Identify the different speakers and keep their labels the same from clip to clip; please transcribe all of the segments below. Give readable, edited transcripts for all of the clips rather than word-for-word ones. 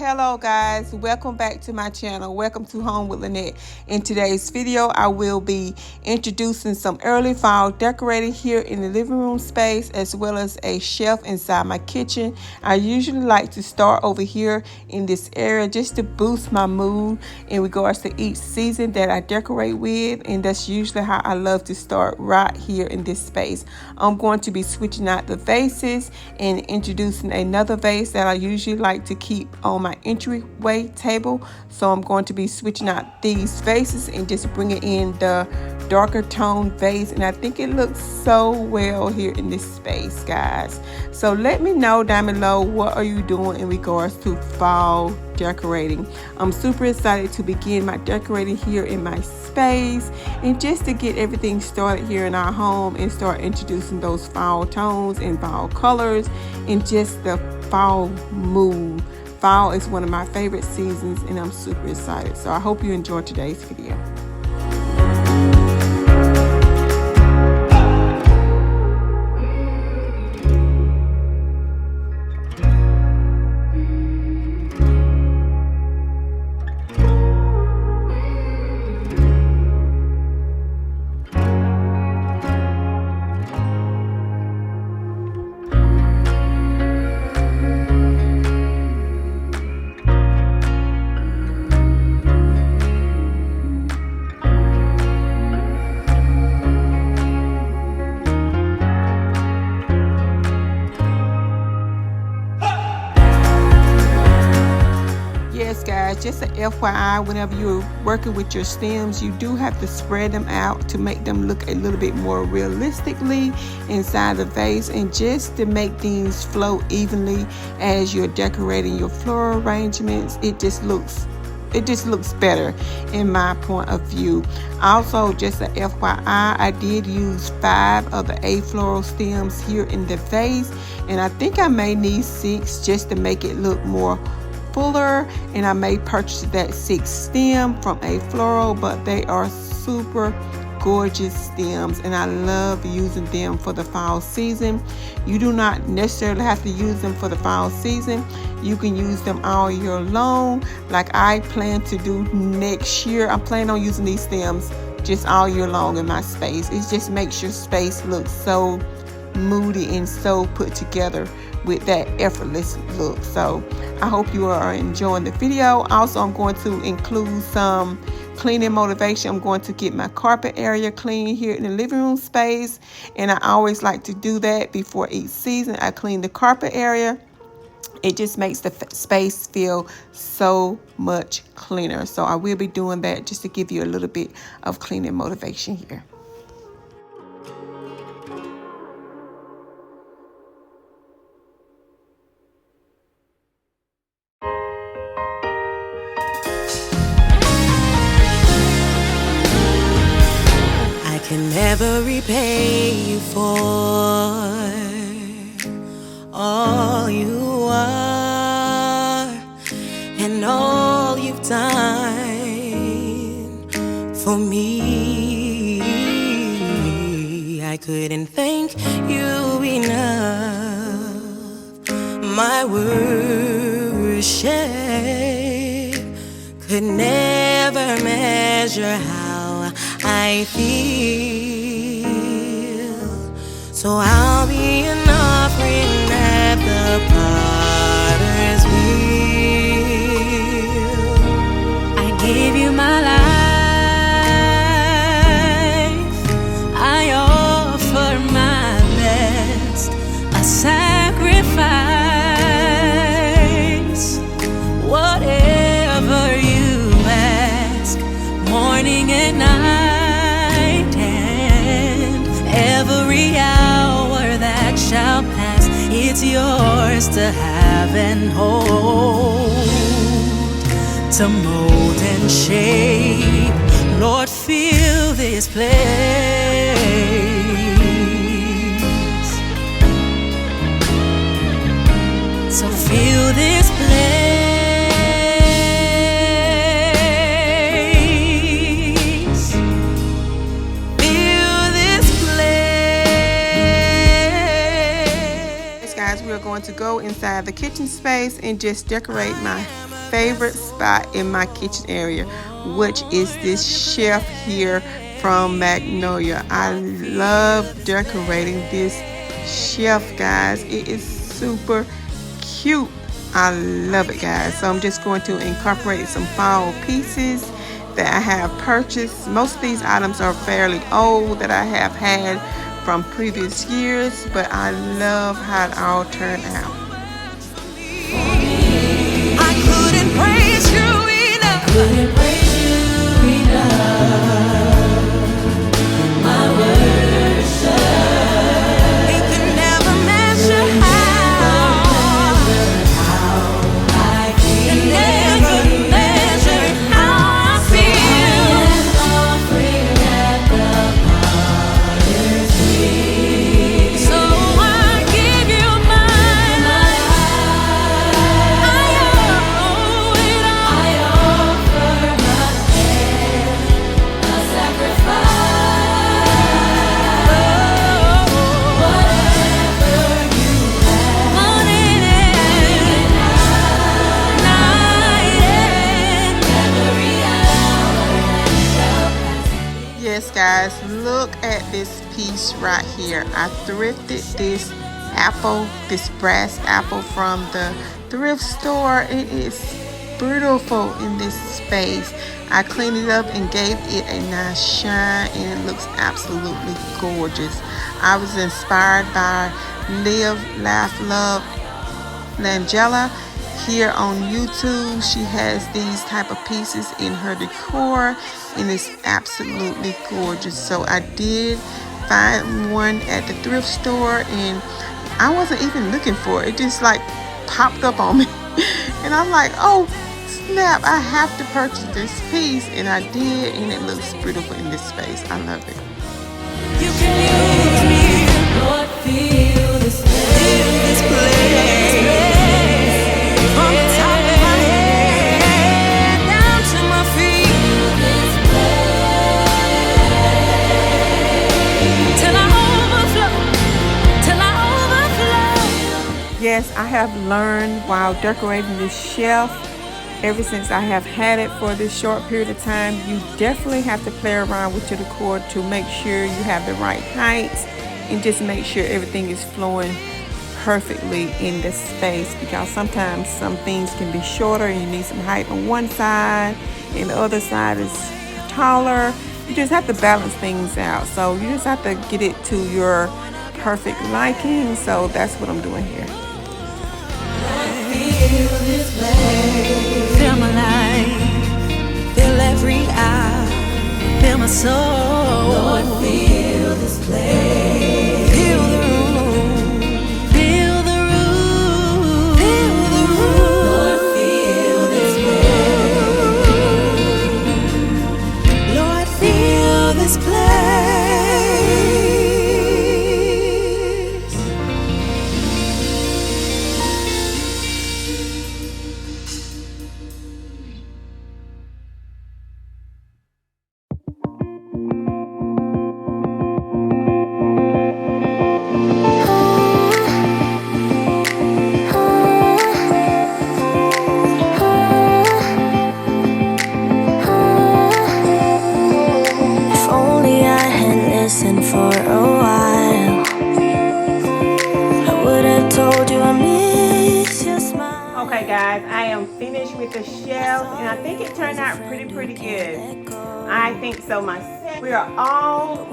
Speaker 1: Hello guys, welcome back to my channel. Welcome to Home with Lynette. In today's video I will be introducing some early fall decorating here in the living room space, as well as a shelf inside my kitchen. I usually like to start over here in this area just to boost my mood in regards to each season that I decorate with, and that's usually how I love to start, right here in this space. I'm going to be switching out the vases and introducing another vase that I usually like to keep on my entryway table. So I'm going to be switching out these vases and just bringing in the darker tone vase, and I think it looks so well here in this space, guys. So let me know down below, what are you doing in regards to fall decorating? I'm super excited to begin my decorating here in my space, and just to get everything started here in our home and start introducing those fall tones and fall colors and just the fall mood. Fall is one of my favorite seasons and I'm super excited. So I hope you enjoyed today's video. Yes guys, just an FYI, whenever you're working with your stems, you do have to spread them out to make them look a little bit more realistically inside the vase, and just to make things flow evenly as you're decorating your floral arrangements. It just looks better in my point of view. Also, just a FYI, I did use 5 of the A floral stems here in the vase, and I think I may need 6 just to make it look more fuller, and I may purchase that 6th stem from A Floral, but they are super gorgeous stems and I love using them for the fall season. You do not necessarily have to use them for the fall season. You can use them all year long, like I plan to do next year. I'm planning on using these stems just all year long in my space. It just makes your space look so moody and so put together with that effortless look. So I hope you are enjoying the video. Also, I'm going to include some cleaning motivation. I'm going to get my carpet area clean here in the living room space, and I always like to do that before each season. I clean the carpet area. It just makes the space feel so much cleaner. So I will be doing that just to give you a little bit of cleaning motivation here.
Speaker 2: Can never repay you for all you are and all you've done for me. I couldn't thank you enough. My worship could never measure how I feel. So I'll be an offering at the potter's wheel. I give you my life, I offer my best, a sacrifice. Whatever you ask, morning and night, every hour that shall pass, it's yours to have and hold, to mold and shape. Lord, fill this place. So fill this place.
Speaker 1: We're going to go inside the kitchen space and just decorate my favorite spot in my kitchen area, which is this shelf here from Magnolia. I love decorating this shelf, guys. It is super cute. I love it, guys. So I'm just going to incorporate some fall pieces that I have purchased. Most of these items are fairly old that I have had from previous years, but I love how it all turned out.
Speaker 2: I couldn't praise you enough. Couldn't praise you enough. My worship. It could never measure how I feel. It never measure how I feel. Offering at the potter's feet. So I give you mine. I owe it all. I offer my hand, a sacrifice. Whatever you have, morning and night and every hour shall pass.
Speaker 1: Yes, guys, look at this piece right here. I thrifted this apple, this brass apple from the thrift store. It is beautiful in this space. I cleaned it up and gave it a nice shine, and it looks absolutely gorgeous. I was inspired by Live, Laugh, Love Langella here on YouTube. She has these type of pieces in her decor, and it's absolutely gorgeous. So I did find one at the thrift store, and I wasn't even looking for it. It just like popped up on me. And I'm like, oh snap, I have to purchase this piece, and I did, and it looks beautiful in this space. I love it.
Speaker 2: You can use me, Lord, feel this place. From the top of my head down to my feet. Till I overflow, till I overflow.
Speaker 1: Yes, I have learned while decorating this shelf, ever since I have had it for this short period of time, you definitely have to play around with your decor to make sure you have the right heights and just make sure everything is flowing perfectly in the space, because sometimes some things can be shorter and you need some height on one side and the other side is taller. You just have to balance things out. So you just have to get it to your perfect liking. So that's what I'm doing here.
Speaker 2: Feel this place. Feel my life. Feel every hour. Feel my soul. Lord, feel this place. Feel the room. Feel the room. Feel the room. Lord, feel this place. Lord, feel this place. If only I had listened for a while, I would have told you I miss your smile.
Speaker 1: Okay guys, I am finished with the shelf, and I think it turned out pretty good. I think so myself. We are all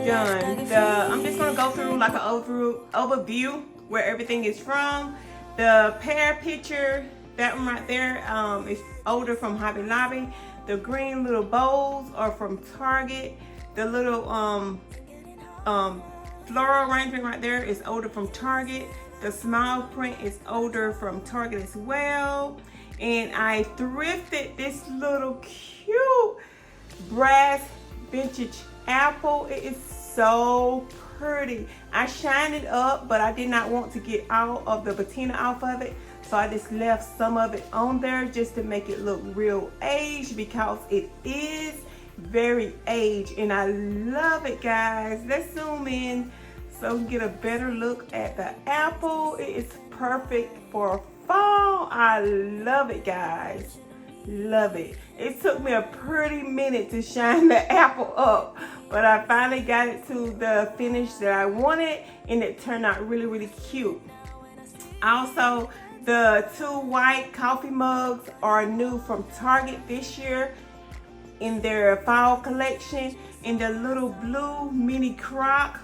Speaker 1: done. I'm just gonna go through like an overview where everything is from. The pear picture, that one right there, is older from Hobby Lobby. The green little bowls are from Target. The little floral arrangement right there is older from Target. The small print is older from Target as well. And I thrifted this little cute brass vintage apple. It is so pretty. I shined it up, but I did not want to get all of the patina off of it. So I just left some of it on there just to make it look real aged, because it is very aged, and I love it, guys. Let's zoom in so we can get a better look at the apple. It is perfect for fall. I love it, guys. Love it. It took me a pretty minute to shine the apple up, but I finally got it to the finish that I wanted, and it turned out really, really cute. Also, the 2 white coffee mugs are new from Target this year in their fall collection. And the little blue mini crock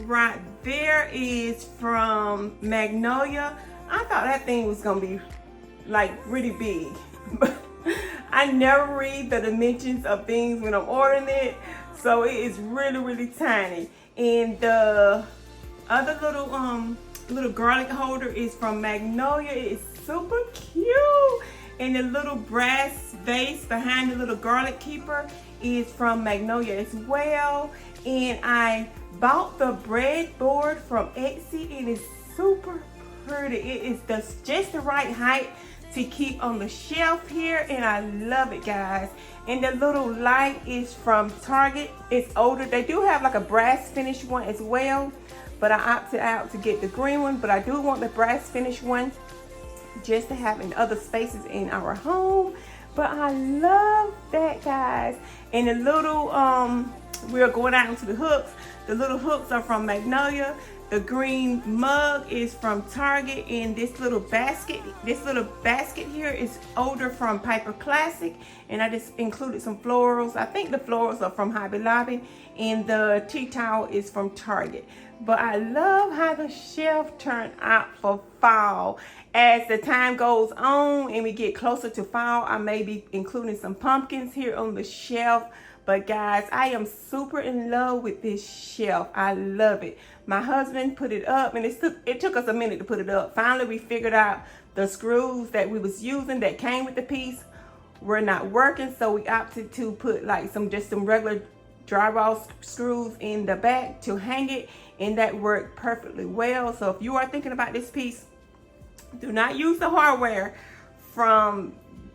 Speaker 1: right there is from Magnolia. I thought that thing was gonna be like really big, but I never read the dimensions of things when I'm ordering it, so it is really, really tiny. And the other little garlic holder is from Magnolia. It is super cute. And the little brass vase behind the little garlic keeper is from Magnolia as well. And I bought the breadboard from Etsy. It is super pretty. It is just the right height to keep on the shelf here, and I love it, guys. And the little light is from Target. It's older. They do have like a brass finish one as well, but I opted out to get the green one. But I do want the brass finish one just to have in other spaces in our home. But I love that, guys. And the little we're going out into the hooks. The little hooks are from Magnolia. The green mug is from Target, and this little basket here is older from Piper Classic, and I just included some florals. I think the florals are from Hobby Lobby, and the tea towel is from Target. But I love how the shelf turned out for fall. As the time goes on and we get closer to fall, I may be including some pumpkins here on the shelf. But guys, I am super in love with this shelf. I love it. My husband put it up, and it took us a minute to put it up. Finally, we figured out the screws that we was using that came with the piece were not working, so we opted to put like some regular drywall screws in the back to hang it, and that worked perfectly well. So if you are thinking about this piece, do not use the hardware from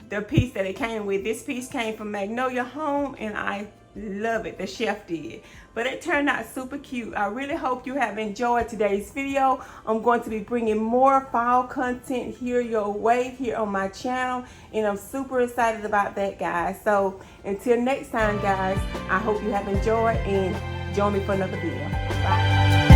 Speaker 1: the piece that it came with. This piece came from Magnolia Home, and I love it. The chef did. But it turned out super cute. I really hope you have enjoyed today's video. I'm going to be bringing more fall content here your way here on my channel, and I'm super excited about that, guys. So until next time, guys, I hope you have enjoyed, and join me for another video. Bye.